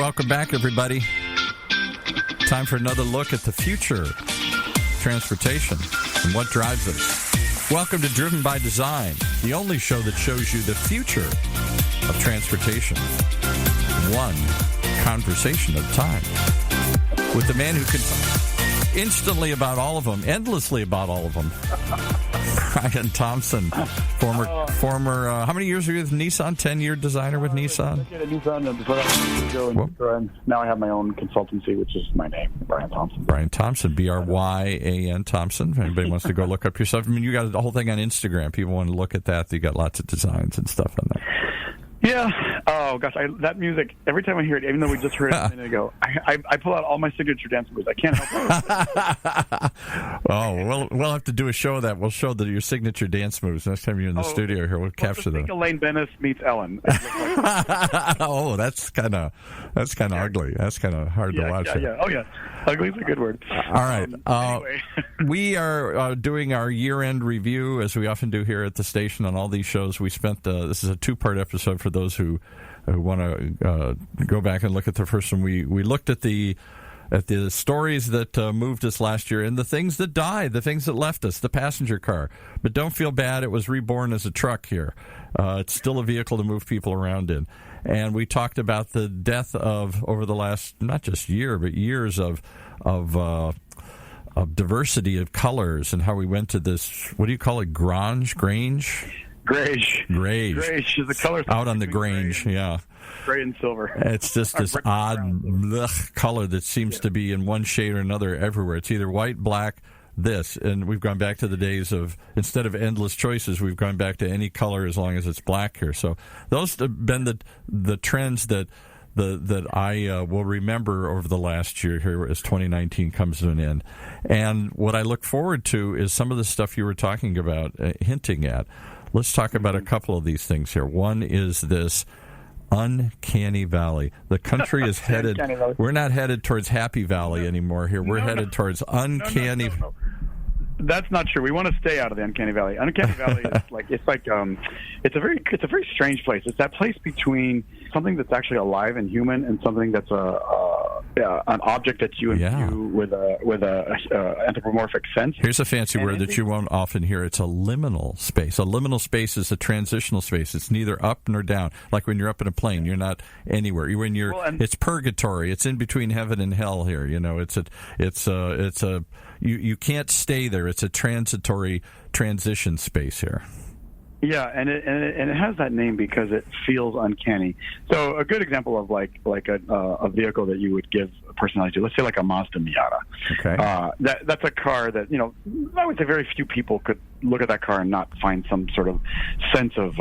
welcome back, everybody. Time for another look at the future transportation and what drives us. Welcome to Driven by Design, the only show that shows you the future of transportation, one conversation at a time, with the man who can talk instantly about all of them, endlessly about all of them. Bryan Thompson, former. How many years were you with Nissan? 10-year designer with Nissan. I did Nissan, and before that, and now I have my own consultancy, which is my name, Bryan Thompson. Bryan Thompson, Bryan Thompson. If anybody wants to go look up your stuff, I mean, you got the whole thing on Instagram. People want to look at that. You got lots of designs and stuff on there. Yeah. Oh, gosh. That music, every time I hear it, even though we just heard it a minute ago, I pull out all my signature dance moves. I can't help it. Oh, we'll have to do a show of that. We'll show your signature dance moves next time you're in the studio here. We'll capture them. Elaine Bennis meets Ellen. Oh, that's kind of ugly. That's kind of hard to watch. Yeah. Oh, yeah. Ugly is a good word. All right. Anyway. We are doing our year-end review, as we often do here at the station on all these shows. We spent this is a two-part episode for those who want to go back and look at the first one. We looked at the stories that moved us last year and the things that died, the things that left us, the passenger car. But don't feel bad. It was reborn as a truck here. It's still a vehicle to move people around in. And we talked about the death of, over the last, not just year, but years of diversity of colors, and how we went to this, what do you call it, Grange? Grayish is the color out on the Grange, yeah. Gray and silver. It's just this odd color that seems to be in one shade or another everywhere. It's either white, black, this, and we've gone back to the days of, instead of endless choices, we've gone back to any color as long as it's black here. So those have been the trends that I will remember over the last year here as 2019 comes to an end. And what I look forward to is some of the stuff you were talking about, hinting at. Let's talk about a couple of these things here. One is this uncanny valley. The country is headed, we're not headed towards Happy Valley anymore here. We're headed towards uncanny. No. That's not true. We want to stay out of the uncanny valley. Uncanny valley is it's a very strange place. It's that place between something that's actually alive and human and something that's an object that you imbue with a anthropomorphic sense. Here's a fancy word that you won't often hear. It's a liminal space. A liminal space is a transitional space. It's neither up nor down. Like when you're up in a plane, you're not anywhere. It's purgatory. It's in between heaven and hell here. You know, you can't stay there. It's a transitory transition space here. Yeah, and it has that name because it feels uncanny. So a good example of like a vehicle that you would give a personality to, let's say like a Mazda Miata. Okay. That's a car that, I would say very few people could look at that car and not find some sort of sense of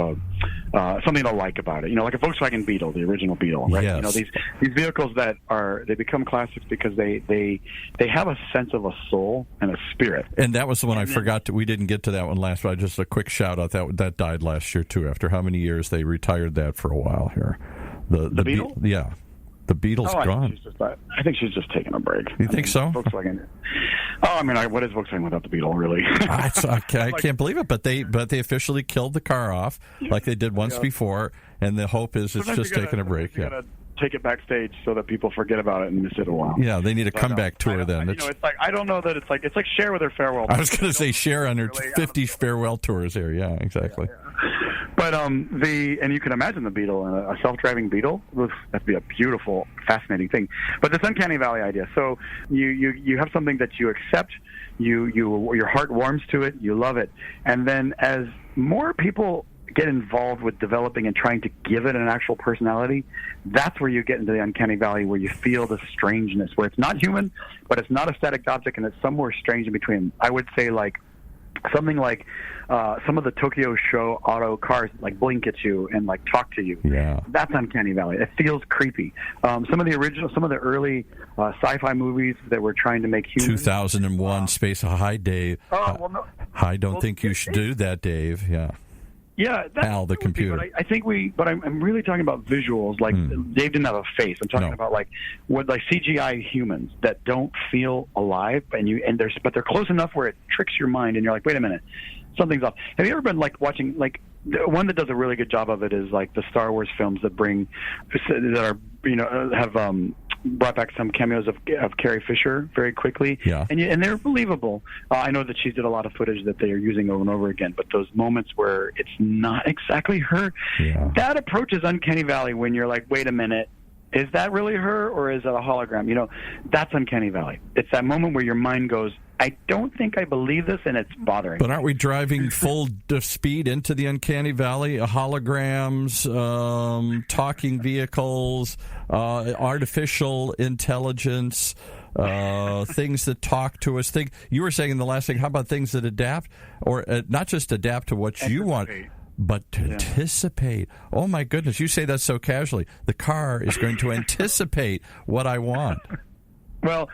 something to like about it. Like a Volkswagen Beetle, the original Beetle, right? Yes. These vehicles that they become classics because they have a sense of a soul and a spirit. And that was the one I forgot we didn't get to that one last, but just a quick shout out that died last year too. After how many years they retired that for a while here? The Beetle? Yeah. The Beetle's gone. I think she's just taking a break. You think so? Volkswagen. What is Volkswagen without the Beetle, really? I can't believe it, but they officially killed the car off like they did once before, and the hope is it's just taking a break. You gotta take it backstage so that people forget about it and miss it a while. Yeah, they need a comeback tour then. It's like, I don't know that it's like Cher with her farewell. I was going to say Cher on her 50 farewell tours here. Yeah, exactly. Yeah. But and you can imagine the Beetle, a self-driving Beetle, that'd be a beautiful, fascinating thing. But this uncanny valley idea. So you have something that you accept, your heart warms to it, you love it, and then as more people get involved with developing and trying to give it an actual personality, that's where you get into the uncanny valley, where you feel the strangeness, where it's not human, but it's not a static object, and it's somewhere strange in between. I would say something like some of the Tokyo show auto cars like blink at you and like talk to you. Yeah, that's uncanny valley. It feels creepy. Some of the early sci-fi movies that were trying to make humans. 2001: Space. Hi, Dave. I don't think you should do that, Dave. Yeah. Yeah, that's Hal, the computer. But I'm really talking about visuals. Like Dave didn't have a face. I'm talking about like CGI humans that don't feel alive, but they're close enough where it tricks your mind, and you're like, wait a minute, something's off. Have you ever been like watching the one that does a really good job of it is like the Star Wars films that are have brought back some cameos of Carrie Fisher very quickly. Yeah. And they're believable. I know that she did a lot of footage that they are using over and over again, but those moments where it's not exactly her, that approaches Uncanny Valley when you're like, wait a minute, is that really her or is it a hologram? That's Uncanny Valley. It's that moment where your mind goes, I don't think I believe this, and it's bothering me. But aren't we driving full speed into the Uncanny Valley? Holograms, talking vehicles, artificial intelligence, things that talk to us. You were saying in the last thing, how about things that adapt? Or not just adapt to what you want, but to anticipate. Oh, my goodness. You say that so casually. The car is going to anticipate what I want. Well,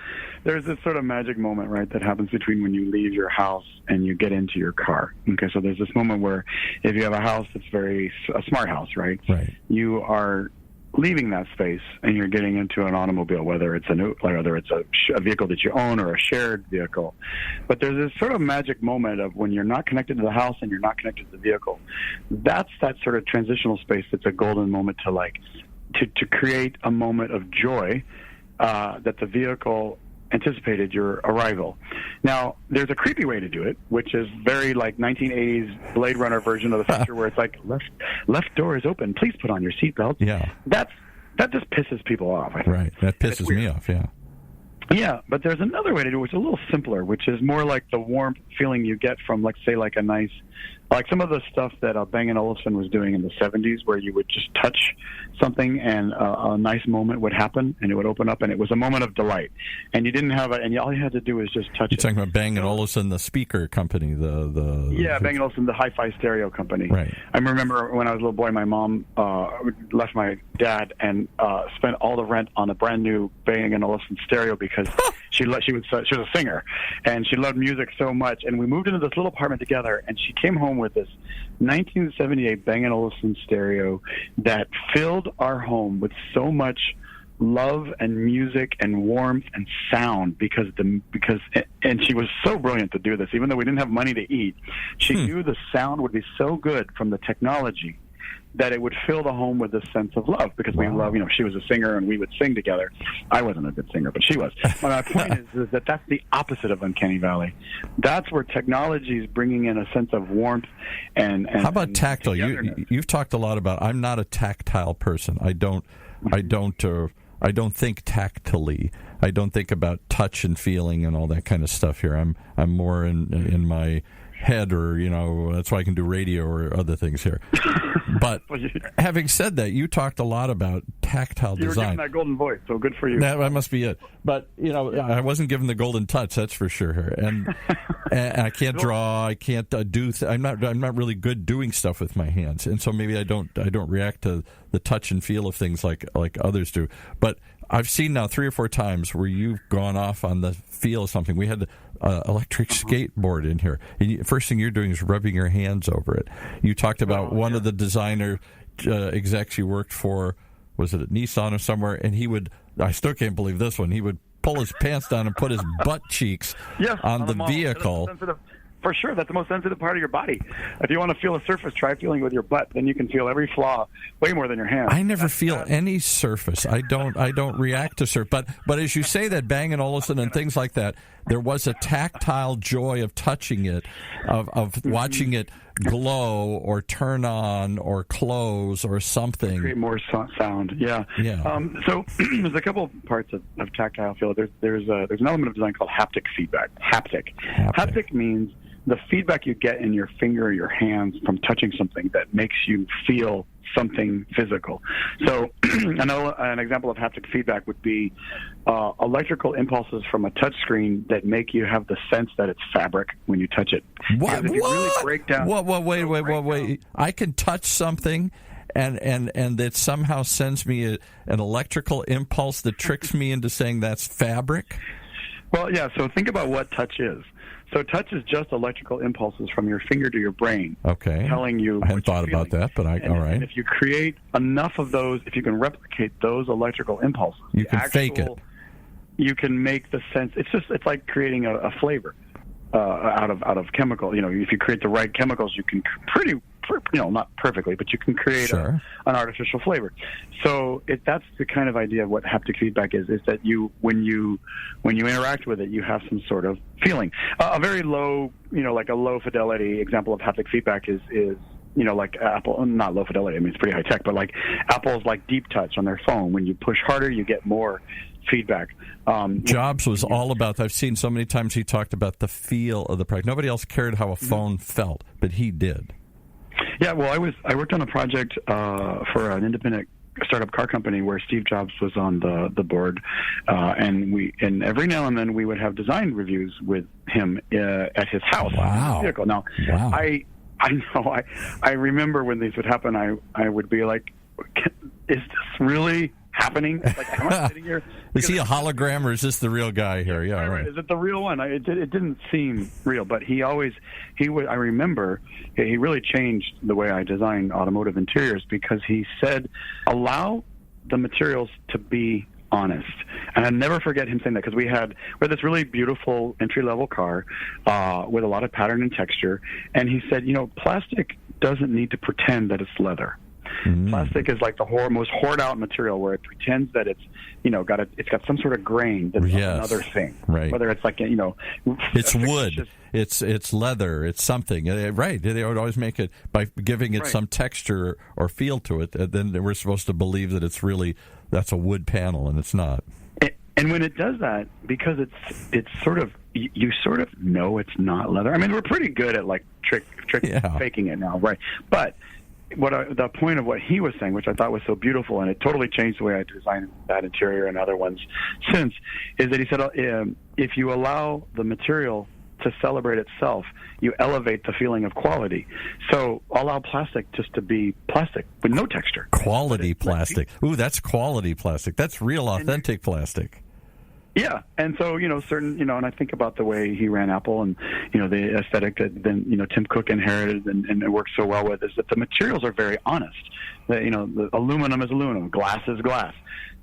there's this sort of magic moment, right, that happens between when you leave your house and you get into your car. Okay, so there's this moment where if you have a house that's a smart house, right? You are leaving that space and you're getting into an automobile, whether it's a vehicle that you own or a shared vehicle. But there's this sort of magic moment of when you're not connected to the house and you're not connected to the vehicle. That's that sort of transitional space that's a golden moment to create a moment of joy that the vehicle anticipated your arrival. Now, there's a creepy way to do it, which is very like 1980s Blade Runner version of the future, where it's like left door is open. Please put on your seatbelt. Yeah, that just pisses people off. Right, that pisses me off. Yeah. Yeah, but there's another way to do it, which is a little simpler, which is more like the warm feeling you get from, let's say, like some of the stuff that Bang & Olufsen was doing in the 70s, where you would just touch something and a nice moment would happen and it would open up and it was a moment of delight. And you didn't have and all you had to do was just touch it. You're talking about Bang & Olufsen, the speaker company, Bang & Olufsen, the hi-fi stereo company. Right. I remember when I was a little boy, my mom left my dad and spent all the rent on a brand new Bang & Olufsen stereo because she was a singer and she loved music so much. And we moved into this little apartment together and she came home with this 1978 Bang & Olufsen stereo that filled our home with so much love and music and warmth and sound and she was so brilliant to do this. Even though we didn't have money to eat, she knew the sound would be so good from the technology that it would fill the home with this sense of love because we love, she was a singer and we would sing together. I wasn't a good singer, but she was. But my point is that that's the opposite of Uncanny Valley. That's where technology is bringing in a sense of warmth and how about tactile? You've talked a lot about, I'm not a tactile person. I don't think tactily. I don't think about touch and feeling and all that kind of stuff here. I'm more in my head, or that's why I can do radio or other things here. But having said that, you talked a lot about tactile design. You were given that golden voice, so good for you. That must be it. But I wasn't given the golden touch, that's for sure. And I can't draw. I can't do. I'm not really good doing stuff with my hands, and so maybe I don't react to the touch and feel of things like others do. But I've seen now 3 or 4 times where you've gone off on the feel of something. We had an electric skateboard in here. And first thing you're doing is rubbing your hands over it. You talked about one of the designer execs you worked for, was it at Nissan or somewhere, and I still can't believe this one, he would pull his pants down and put his butt cheeks on the vehicle. For sure, that's the most sensitive part of your body. If you want to feel a surface, try feeling with your butt. Then you can feel every flaw way more than your hand. I never feel any surface. I don't react to surface. But as you say that, Bang & Olufsen and things like that, there was a tactile joy of touching it, of watching it glow or turn on or close or something. Create more sound. Yeah. So there's a couple parts of tactile feel. There's an element of design called haptic feedback. Haptic means the feedback you get in your finger or your hands from touching something that makes you feel something physical. So an example of haptic feedback would be electrical impulses from a touch screen that make you have the sense that it's fabric when you touch it. What? Really break down, wait. I can touch something and it somehow sends me an electrical impulse that tricks me into saying that's fabric? Well, yeah, so think about what touch is. So touch is just electrical impulses from your finger to your brain. Okay. Telling you. I hadn't thought about that, but all right. And if you create enough of those, if you can replicate those electrical impulses, you can fake it. You can make the sense. It's like creating a flavor out of chemical. If you create the right chemicals, you can pretty not perfectly, but you can create Sure. an artificial flavor. So that's the kind of idea of what haptic feedback is that when you interact with it, you have some sort of feeling. A very low, like a low fidelity example of haptic feedback is like Apple, not low fidelity, I mean, it's pretty high tech, but like Apple's like Deep Touch on their phone. When you push harder, you get more feedback. Jobs was all about, I've seen so many times he talked about the feel of the product. Nobody else cared how a phone felt, but he did. Yeah, well, I worked on a project for an independent startup car company where Steve Jobs was on the board, and every now and then we would have design reviews with him at his house. Wow. Vehicle. Now, wow. I know. I remember when these would happen. I would be like, "Is this really happening? Like, am I sitting here? Is he a hologram or is this the real guy here?" Yeah, right. Is it the real one? It didn't seem real, but he would. I remember he really changed the way I design automotive interiors because he said, "Allow the materials to be honest." And I never forget him saying that because we had this really beautiful entry-level car with a lot of pattern and texture, and he said, plastic doesn't need to pretend that it's leather. Plastic is like the most hoard out material where it pretends that it's it's got some sort of grain that's another thing. Right. Whether it's like it's wood, it's leather, it's something. Right. They would always make it by giving it some texture or feel to it. And then we're supposed to believe that that's a wood panel, and it's not. And when it does that, because it's sort of you sort of know it's not leather. I mean, we're pretty good at like faking it now, right? But the point of what he was saying, which I thought was so beautiful, and it totally changed the way I designed that interior and other ones since, is that he said, if you allow the material to celebrate itself, you elevate the feeling of quality. So allow plastic just to be plastic with no texture. Quality plastic. Ooh, that's quality plastic. That's real, authentic plastic. Yeah, and so certain and I think about the way he ran Apple, and the aesthetic that then Tim Cook inherited and it works so well with is that the materials are very honest. The aluminum is aluminum, glass is glass.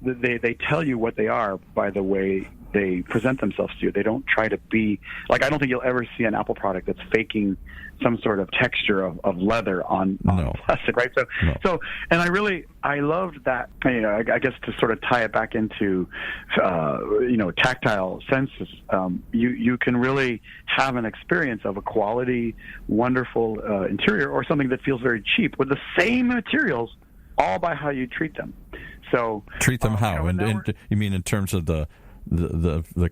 They tell you what they are by the way they present themselves to you. They don't try to be like, I don't think you'll ever see an Apple product that's faking some sort of texture of leather on plastic, right? So, and I loved that. I guess to sort of tie it back into tactile senses, you can really have an experience of a quality, wonderful interior, or something that feels very cheap with the same materials, all by how you treat them. So treat them how? And you mean in terms of the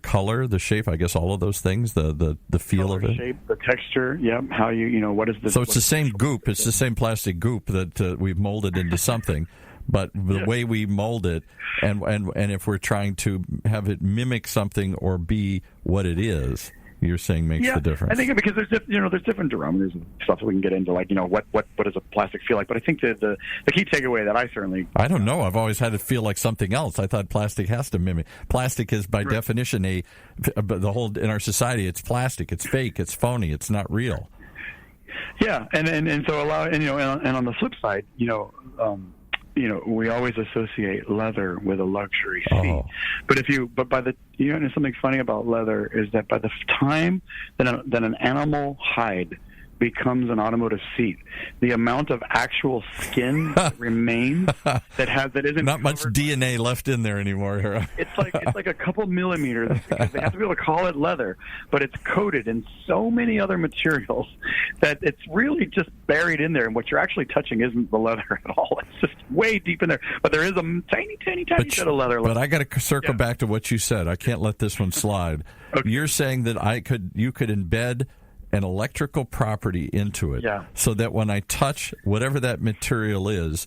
color, the shape, I guess all of those things, the feel color, of it, shape, the texture, how what is the so it's the same goop, it's the same plastic goop that we've molded into something, but the way we mold it and if we're trying to have it mimic something or be what it is, you're saying makes the difference. I think because there's different durometers and stuff that we can get into, like what does a plastic feel like. But I think the key takeaway that I don't know. I've always had it feel like something else. I thought plastic has to mimic. Plastic is by definition the whole in our society. It's plastic. It's fake. It's phony. It's not real. Yeah, and so and on the flip side, we always associate leather with a luxury seat. But something funny about leather is that by the time that an animal hide becomes an automotive seat, the amount of actual skin that remains that isn't not much DNA left in there anymore. It's like a couple millimeters because they have to be able to call it leather, but it's coated in so many other materials that it's really just buried in there, and what you're actually touching isn't the leather at all. It's just way deep in there, but there is a tiny bit of leather. But I got to circle back to what you said. I can't let this one slide. Okay. You're saying that you could embed an electrical property into it, so that when I touch whatever that material is,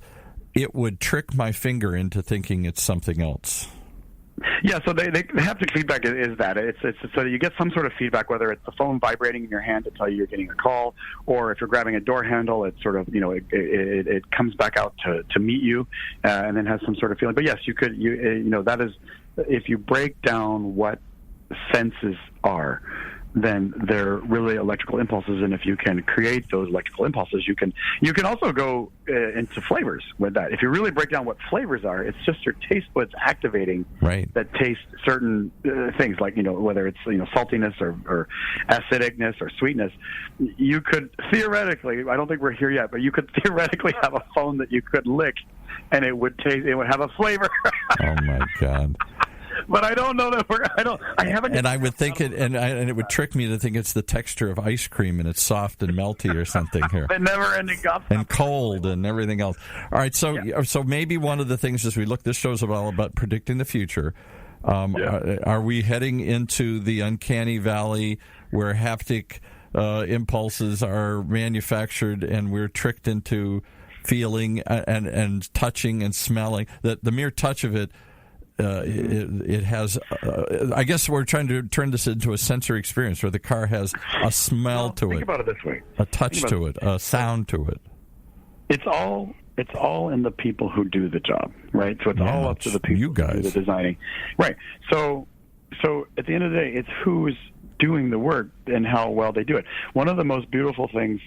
it would trick my finger into thinking it's something else. Yeah, so the haptic feedback is that it's so you get some sort of feedback, whether it's the phone vibrating in your hand to tell you you're getting a call, or if you're grabbing a door handle, it's sort of it comes back out to meet you, and then has some sort of feeling. But yes, that is if you break down what senses are. then they're really electrical impulses. And if you can create those electrical impulses, you can also go into flavors with that. If you really break down what flavors are, it's just your taste buds activating that taste certain things, like, whether it's, saltiness or acidicness or sweetness. You could theoretically, I don't think we're here yet, but you could theoretically have a phone that you could lick and it would have a flavor. Oh my God. But I don't know that I haven't. And I would think it, and it would trick me to think it's the texture of ice cream and it's soft and melty or something here. The never-ending up. And cold and everything else. All right, so maybe one of the things as we look, this show's all about predicting the future. Are we heading into the uncanny valley where haptic impulses are manufactured and we're tricked into feeling and touching and smelling? That the mere touch of it. It has. I guess we're trying to turn this into a sensory experience where the car has a smell to it. Think about it this way: a touch to it, a sound to it. It's all in the people who do the job, right? So it's all up to the people who do the designing, right? So at the end of the day, it's who's doing the work and how well they do it. One of the most beautiful things.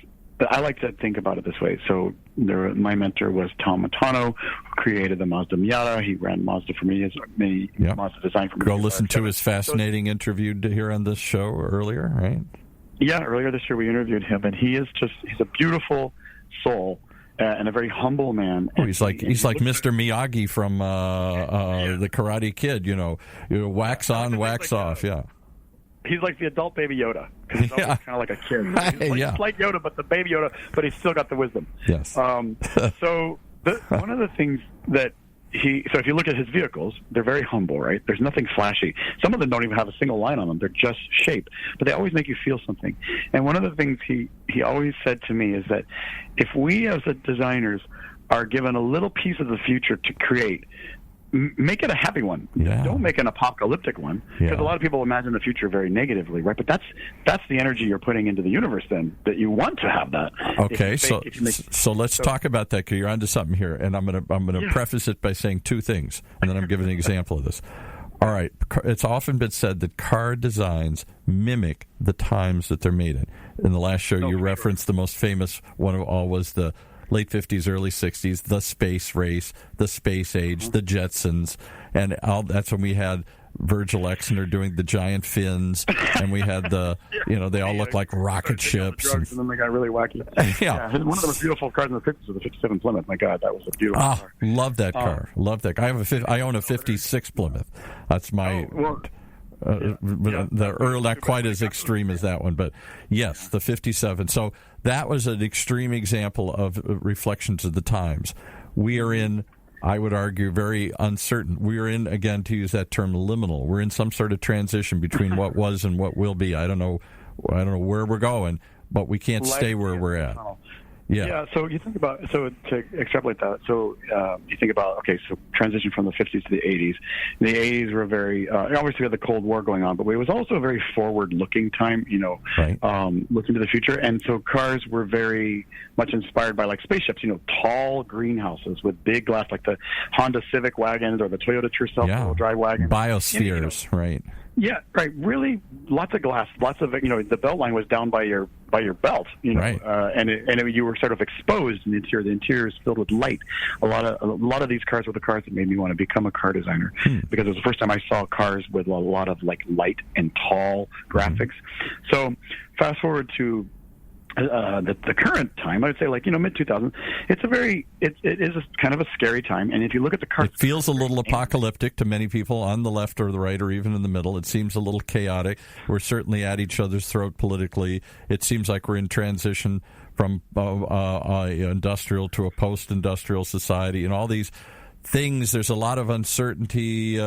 I like to think about it this way. So my mentor was Tom Matano, who created the Mazda Miata. He ran Mazda for me, Mazda design for me. Go listen to his fascinating interview here on this show earlier, right? Yeah, earlier this year we interviewed him, and he's a beautiful soul and a very humble man. Oh, he's like Mr. Miyagi from the Karate Kid. Wax on, wax off. Yeah. He's like the adult Baby Yoda, because he's always kind of like a kid. He's like Yoda, but the Baby Yoda, but he's still got the wisdom. Yes. So one of the things that so if you look at his vehicles, they're very humble, right? There's nothing flashy. Some of them don't even have a single line on them. They're just shape, but they always make you feel something. And one of the things he always said to me is that if we as designers are given a little piece of the future to create, make it a happy one. Yeah. Don't make an apocalyptic one, because a lot of people imagine the future very negatively, right? But that's the energy you're putting into the universe then, that you want to have that. Okay, so let's talk about that, because you're onto something here, and I'm gonna preface it by saying two things, and then I'm giving an example of this. All right, it's often been said that car designs mimic the times that they're made in. In the last show, you referenced the most famous one of all was the late 50s, early 60s, the space race, the space age, the Jetsons, and that's when we had Virgil Exner doing the giant fins, and we had they all look like rocket ships. And then they got really wacky. Yeah. One of the most beautiful cars in the 50s was the 57 Plymouth. My God, that was a beautiful car. Love that car. Love that car. I own a 56 Plymouth. That's my... the early, not quite as extreme as that one, but yes, the 57. So that was an extreme example of reflections of the times. We are in, I would argue, very uncertain. We are in, again, to use that term, liminal. We're in some sort of transition between what was and what will be. I don't know where we're going, but we can't stay where we're at. Yeah. So you think about, to extrapolate that, you think about, so transition from the 50s to the 80s. The 80s were very, obviously we had the Cold War going on, but it was also a very forward-looking time, looking to the future. And so cars were very much inspired by, like, spaceships, tall greenhouses with big glass, like the Honda Civic wagons or the Toyota Tercel drive wagon. Biospheres, right. Yeah, right. Really, lots of glass, lots of the belt line was down by your belt, right. And you were sort of exposed in the interior. The interior is filled with light. A lot of these cars were the cars that made me want to become a car designer, because it was the first time I saw cars with a lot of like light and tall graphics. So fast forward to the current time, I would say mid 2000s. It is a kind of a scary time, and if you look at the cars, it feels a little apocalyptic to many people on the left or the right or even in the middle. It seems a little chaotic. We're certainly at each other's throat politically. It seems like we're in transition from industrial to a post-industrial society, and all these things. There's a lot of uncertainty.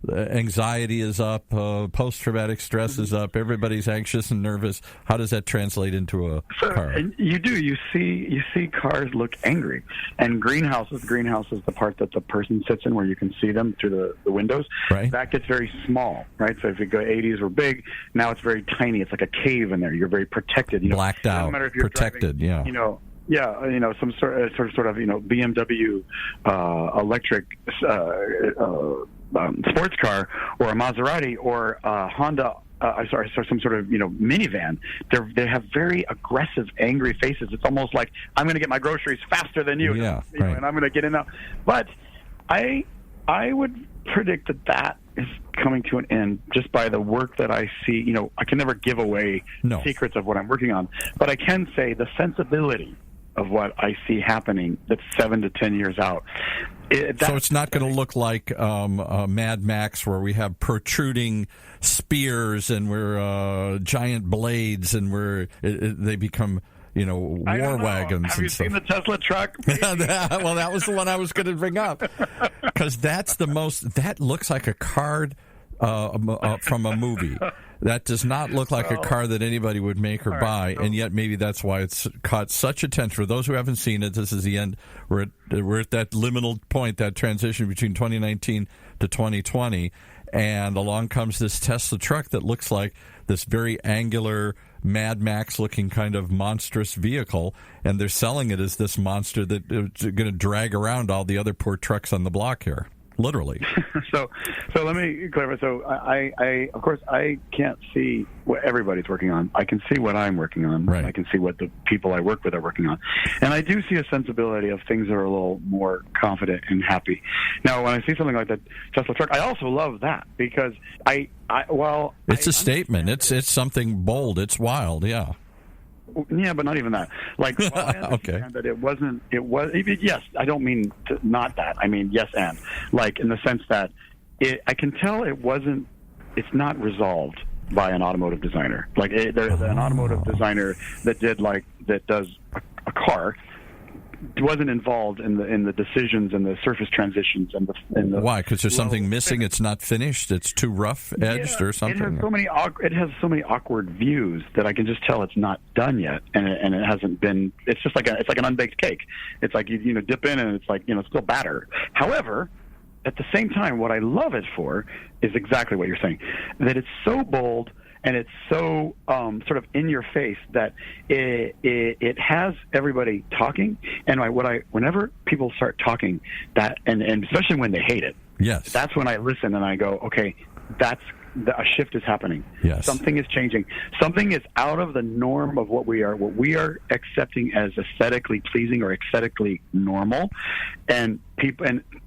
Anxiety is up, post-traumatic stress is up, everybody's anxious and nervous. How does that translate into a car? And you see cars look angry. And greenhouse is the part that the person sits in, where you can see them through the windows. Right. That gets very small, right? So if you go 80s were big, now it's very tiny. It's like a cave in there. You're very protected. Blacked out, no matter if you're protected, driving, some sort of BMW electric sports car, or a Maserati, or a Honda some sort of minivan. They have very aggressive, angry faces. It's almost like I'm going to get my groceries faster than you, yeah, and I'm going to get in now. But I would predict that is coming to an end just by the work that I see. I can never give away secrets of what I'm working on, but I can say the sensibility of what I see happening that's 7 to 10 years out. So it's not going to look like Mad Max, where we have protruding spears and we're giant blades, and they become war wagons. Have you seen the Tesla truck? Well, that was the one I was going to bring up, because that looks like a card from a movie. That does not look like a car that anybody would make or buy, and yet maybe that's why it's caught such attention. For those who haven't seen it, this is the end. We're at that liminal point, that transition between 2019 to 2020, and along comes this Tesla truck that looks like this very angular, Mad Max-looking kind of monstrous vehicle, and they're selling it as this monster that is going to drag around all the other poor trucks on the block here. Literally. So let me clarify. So I of course I can't see what everybody's working on. I can see what I'm working on. Right. I can see what the people I work with are working on, and I do see a sensibility of things that are a little more confident and happy. Now, when I see something like that Tesla truck, I also love that, because it's a statement. It's something bold. It's wild. Yeah. Yeah, but not even that. Like, well, I understand that it was. Yes, I don't mean not that. I mean yes, and like in the sense that I can tell it's not resolved by an automotive designer. Like there's an automotive designer that does a car. Wasn't involved in the decisions and the surface transitions and the why? Because there's something missing. It's not finished. It's too rough edged or something. It has so many awkward views that I can just tell it's not done yet, and it hasn't been. It's just like it's like an unbaked cake. It's like you dip in and it's like still batter. However, at the same time, what I love it for is exactly what you're saying. That it's so bold. And it's so sort of in your face that it has everybody talking. And whenever people start talking, and especially when they hate it, yes, that's when I listen and I go, okay, a shift is happening. Yes. Something is changing. Something is out of the norm of what we are accepting as aesthetically pleasing or aesthetically normal. And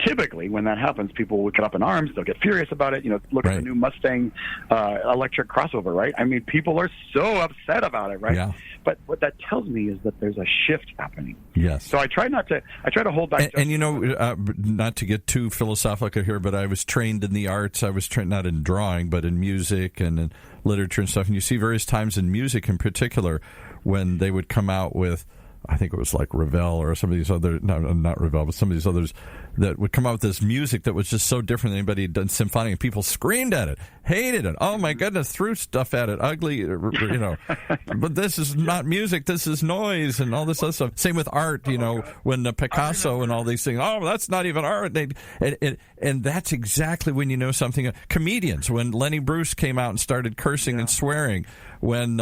typically when that happens, people will get up in arms. They'll get furious about it. Look at the new Mustang electric crossover, right? I mean, people are so upset about it, right? Yeah. But what that tells me is that there's a shift happening. Yes. So I try to hold back. And not to get too philosophical here, but I was trained in the arts. I was trained not in drawing, but in music and in literature and stuff. And you see various times in music in particular when they would come out with, I think it was like Ravel or some of these other, not Ravel, but some of these others that would come out with this music that was just so different than anybody had done symphonic, and people screamed at it, hated it. Oh my goodness, threw stuff at it, ugly, But this is not music, this is noise and all this other stuff. Same with art, when Picasso and all these things, oh, that's not even art. And that's exactly when you know something. Comedians, when Lenny Bruce came out and started cursing and swearing, when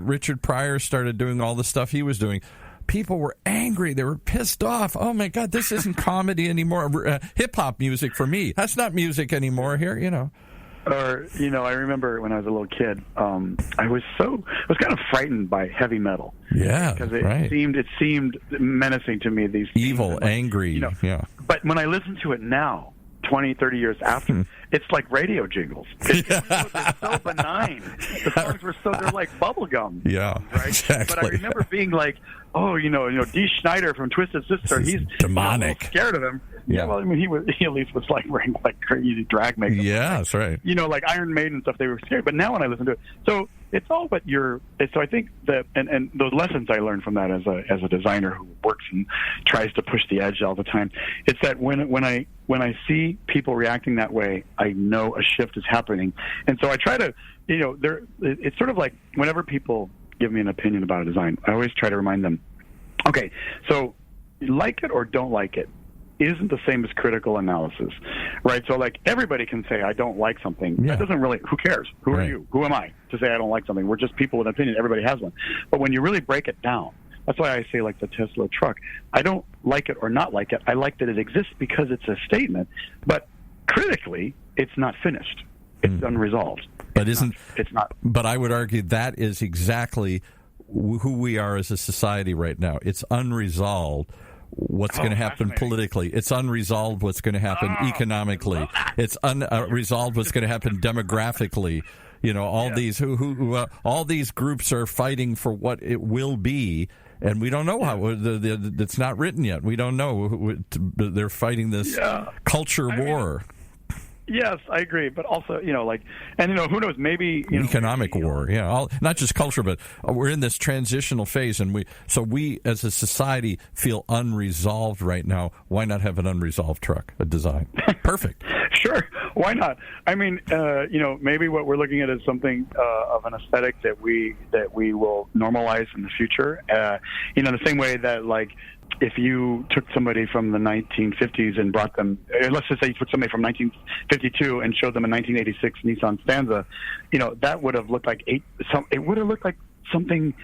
Richard Pryor started doing all the stuff he was doing, people were angry. They were pissed off. Oh, my God, this isn't comedy anymore. Hip-hop music for me. That's not music anymore here, Or, I remember when I was a little kid, I was kind of frightened by heavy metal. Yeah, because it seemed menacing to me. These evil, angry, yeah. But when I listen to it now, 20, 30 years after, it's like radio jingles. It's so benign. The songs they're like bubble gum. Yeah, right. Exactly. But I remember being like, oh, Dee Schneider from Twisted Sister, he's demonic. Scared of him. Yeah, well, I mean, he at least was like wearing like crazy drag makeup. Yeah, that's right. Like Iron Maiden and stuff, they were scared. But now when I listen to it, so it's all but so I think that, and those lessons I learned from that as a designer who works and tries to push the edge all the time, it's that when I see people reacting that way, I know a shift is happening. And so I try to, it's sort of like whenever people give me an opinion about a design, I always try to remind them, okay, so like it or don't like it isn't the same as critical analysis, right? So like everybody can say I don't like something. Yeah. That doesn't really, who cares? Who are you? Who am I to say I don't like something? We're just people with an opinion. Everybody has one. But when you really break it down, that's why I say like the Tesla truck, I don't like it or not like it. I like that it exists because it's a statement, but critically it's not finished. It's unresolved. But it's not. But I would argue that is exactly who we are as a society right now. It's unresolved what's going to happen politically. It's unresolved what's going to happen economically. It's unresolved what's going to happen demographically. You know, all these all these groups are fighting for what it will be, and we don't know how. It's not written yet. We don't know. They're fighting this culture war. Yes, I agree, but also, you know, like, and you know, who knows? Maybe economic war, not just culture, but we're in this transitional phase, and we as a society feel unresolved right now. Why not have an unresolved truck, a design? Perfect. Sure, why not? I mean, maybe what we're looking at is something of an aesthetic that we will normalize in the future. The same way that, like, if you took somebody from the 1950s and brought them, let's just say you took somebody from 1952 and showed them a 1986 Nissan Stanza, that would have looked like something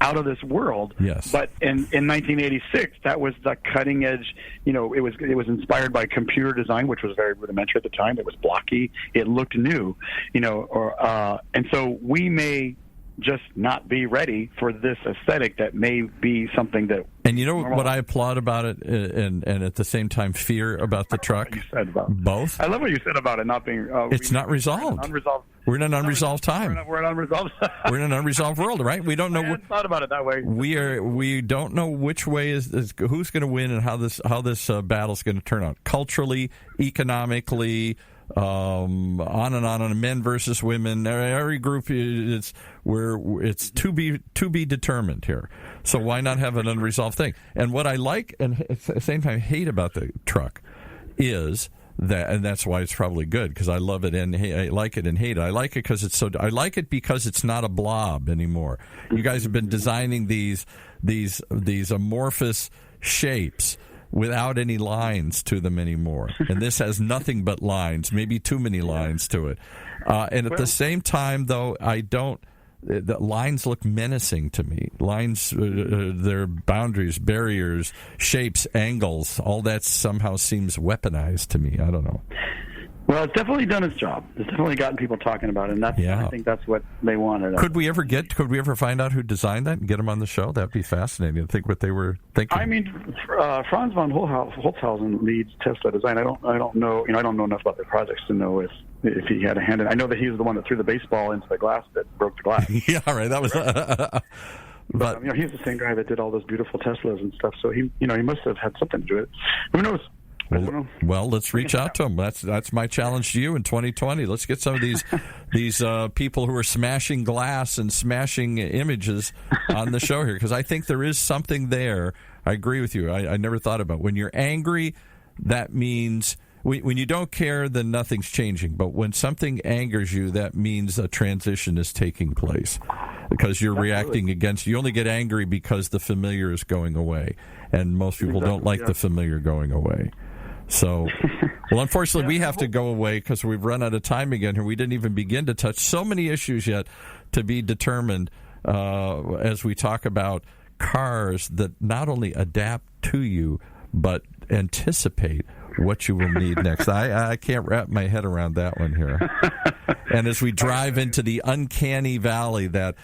out of this world. Yes. But in 1986, that was the cutting edge. It was inspired by computer design, which was very rudimentary at the time. It was blocky. It looked new. And so we may just not be ready for this aesthetic that may be something that. And you know what I applaud about it, and at the same time fear about the truck? You said about both. I love what you said about it not being. It's not resolved. We're in an unresolved time. We're in an unresolved. We're in an unresolved world, right? We don't know. I hadn't thought about it that way. We don't know which way is who's going to win and how this battle's going to turn out culturally, economically. On and on, men versus women. Every group it's to be determined here. So why not have an unresolved thing? And what I like and at the same time hate about the truck is that, and that's why it's probably good, because I love it and I like it and hate it. I like it because it's not a blob anymore. You guys have been designing these amorphous shapes without any lines to them anymore. And this has nothing but lines, maybe too many lines to it. And at the same time, though, the lines look menacing to me. Lines, their boundaries, barriers, shapes, angles, all that somehow seems weaponized to me. I don't know. Well, it's definitely done its job. It's definitely gotten people talking about it, and I think that's what they wanted. Could we ever find out who designed that and get them on the show? That'd be fascinating to think what they were thinking. I mean, Franz von Holzhausen leads Tesla design. I don't know. I don't know enough about their projects to know if he had a hand in it. I know that he was the one that threw the baseball into the glass that broke the glass. Yeah, right. That was. But he's the same guy that did all those beautiful Teslas and stuff. So he must have had something to do with it. Who knows? Well, let's reach out to them. That's my challenge to you in 2020. Let's get some of these people who are smashing glass and smashing images on the show here, because I think there is something there. I agree with you. I never thought about it. When you're angry, that means when you don't care, then nothing's changing. But when something angers you, that means a transition is taking place, because you're reacting against. You only get angry because the familiar is going away, and most people don't like the familiar going away. So, well, unfortunately, we have to go away because we've run out of time again here. We didn't even begin to touch so many issues yet to be determined as we talk about cars that not only adapt to you, but anticipate what you will need next. I can't wrap my head around that one here. And as we drive into the uncanny valley, that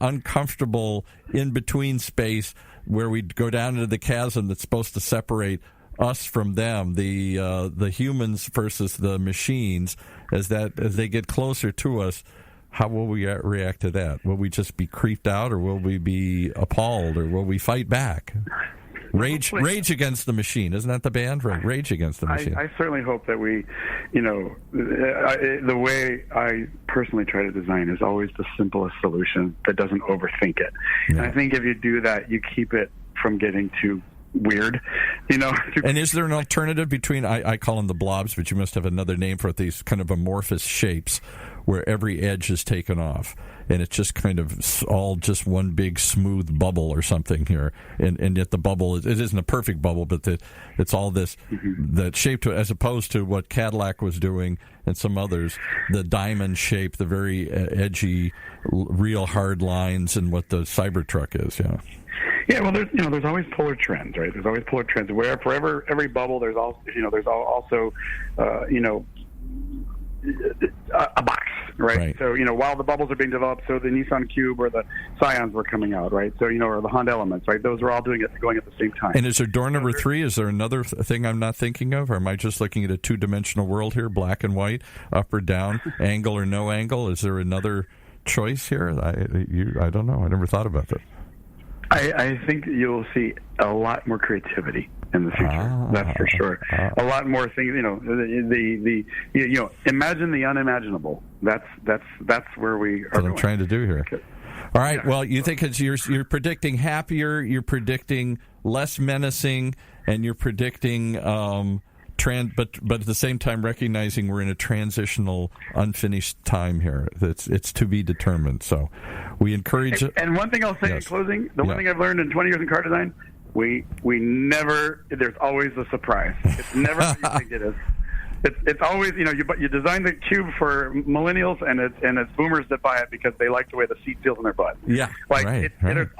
uncomfortable in-between space where we go down into the chasm that's supposed to separate us from them, the humans versus the machines, as they get closer to us, how will we react to that? Will we just be creeped out, or will we be appalled, or will we fight back? Rage against the machine. Isn't that the band? Right? Rage against the machine. I certainly hope that we, the way I personally try to design is always the simplest solution that doesn't overthink it. Yeah. And I think if you do that, you keep it from getting too weird, And is there an alternative between, I call them the blobs, but you must have another name for it, these kind of amorphous shapes where every edge is taken off and it's just kind of all just one big smooth bubble or something here, and yet the bubble it isn't a perfect bubble, but it's all this that shape to, as opposed to what Cadillac was doing and some others, the diamond shape, the very edgy, real hard lines, and what the Cybertruck is. Yeah, well, there's always polar trends, right? There's always polar trends. Where for every bubble, there's also a box, right? So, while the bubbles are being developed, so the Nissan Cube or the Scions were coming out, right? So, or the Honda Elements, right? Those were all going at the same time. And is there door number 3? Is there another thing I'm not thinking of? Or am I just looking at a two-dimensional world here, black and white, up or down, angle or no angle? Is there another choice here? I don't know. I never thought about that. I think you'll see a lot more creativity in the future. That's for sure. A lot more things. Imagine the unimaginable. That's where we are. That's what I'm trying to do here. All right. Well, you think you're predicting happier, you're predicting less menacing, and you're predicting but at the same time recognizing we're in a transitional, unfinished time here. It's to be determined. So we encourage it. And one thing I'll say in closing, one thing I've learned in 20 years in car design, we never, there's always a surprise. It's never what you think it is. It's always, you design the Cube for millennials, and it's boomers that buy it because they like the way the seat feels in their butt. Yeah, right.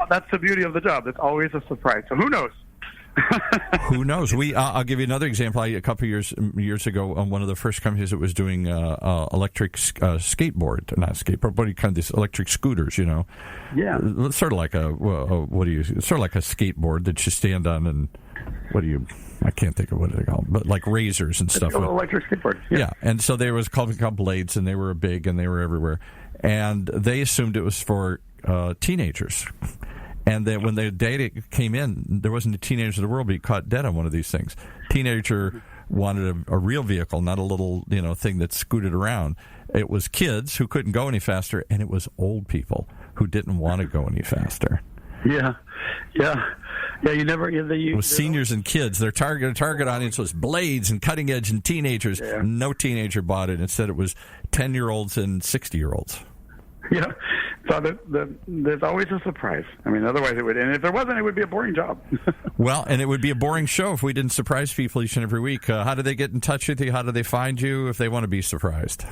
That's the beauty of the job. It's always a surprise. So who knows? Who knows? I'll give you another example. A couple years ago, one of the first companies that was doing electric skateboard, not skateboard, but kind of these electric scooters. Yeah, it's sort of like sort of like a skateboard that you stand on, and I can't think of what they call them, but like razors and stuff. Electric skateboard. Yeah, and so there was called blades, and they were big and they were everywhere, and they assumed it was for teenagers. And then when the data came in, there wasn't a teenager in the world be caught dead on one of these things. Teenager wanted a real vehicle, not a little thing that scooted around. It was kids who couldn't go any faster, and it was old people who didn't want to go any faster. Yeah. You never. It was seniors and kids. Their target audience was blades and cutting edge and teenagers. Yeah. No teenager bought it. Instead, it was 10-year-olds and 60-year-olds. Yeah. So there's always a surprise. I mean, otherwise it would, and if there wasn't, it would be a boring job. Well, and it would be a boring show if we didn't surprise people each and every week. How do they get in touch with you? How do they find you if they want to be surprised?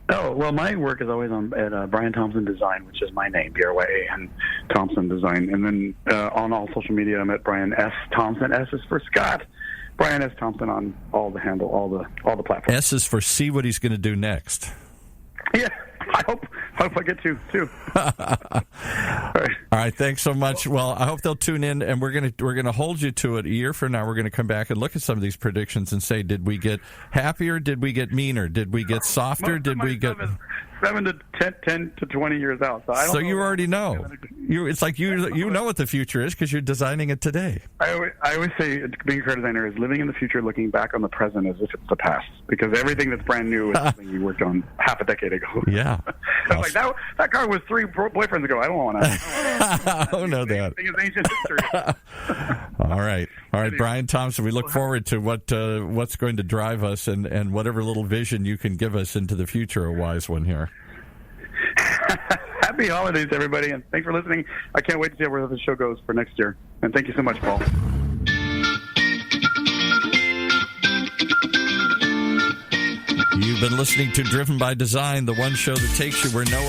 Oh, well, my work is always at Bryan Thompson Design, which is my name, Bryan Thompson Design. And then on all social media, I'm at Bryan S. Thompson. S is for Scott. Bryan S. Thompson on all the platforms. S is for see what he's going to do next. Yeah. I hope I get to too. All right, thanks so much. Well, I hope they'll tune in, and we're gonna hold you to it. A year from now, we're gonna come back and look at some of these predictions and say, did we get happier? Did we get meaner? Did we get softer? Did we get 7 to 10 to 20 years out? So you already know. It's like you know what the future is because you're designing it today. I always say being a car designer is living in the future, looking back on the present as if it's the past, because everything that's brand new is something you worked on half a decade ago. Yeah. I was like, that car was 3 boyfriends ago. I don't want to. I don't know that. It's ancient history. All right, Bryan Thompson. We look forward to what's going to drive us and whatever little vision you can give us into the future. A wise one here. Happy holidays, everybody, and thanks for listening. I can't wait to see where the show goes for next year. And thank you so much, Paul. You've been listening to Driven by Design, the one show that takes you where no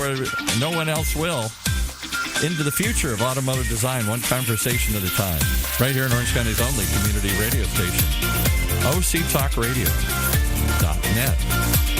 one else will, into the future of automotive design, one conversation at a time. Right here in Orange County's only community radio station, OCTalkRadio.net.